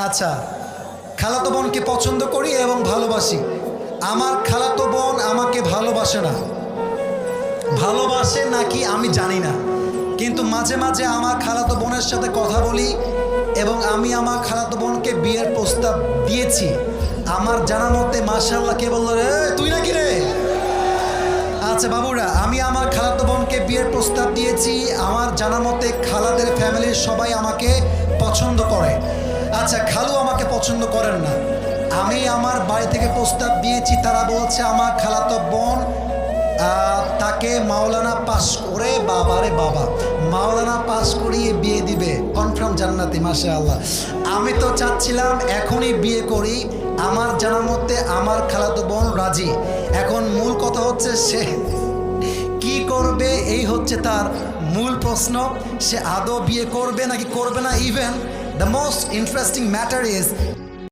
আচ্ছা, খালাতো বোনকে পছন্দ করি এবং ভালোবাসি। আমার খালাতো বোন আমাকে ভালোবাসে না, ভালোবাসে নাকি আমি জানি না, কিন্তু মাঝে মাঝে আমার খালাতো বোনের সাথে কথা বলি এবং আমি আমার খালাতো বোনকে বিয়ের প্রস্তাব দিয়েছি। আমার জানা মতে মাশাআল্লাহ, কে বলল রে, তুই নাকি রে? আচ্ছা বাবুরা, আমি আমার খালাতো বোনকে বিয়ের প্রস্তাব দিয়েছি। আমার জানা মতে খালাদের ফ্যামিলির সবাই আমাকে পছন্দ করে। আচ্ছা, খালু আমাকে পছন্দ করেন না। আমি আমার বাড়ি থেকে প্রস্তাব দিয়েছি, তারা বলছে আমার খালাতো বোন তাকে মাওলানা পাস করে, বাবারে বাবা, মাওলানা পাস করিয়ে বিয়ে দিবে, কনফার্ম জান্নাতি, মাশাআল্লাহ। আমি তো চাচ্ছিলাম এখনই বিয়ে করি। আমার জানা মতে আমার খালাতো বোন রাজি। এখন মূল কথা হচ্ছে সে কি করবে, এই হচ্ছে তার মূল প্রশ্ন। সে আদৌ বিয়ে করবে নাকি করবে না। Even the most interesting matter is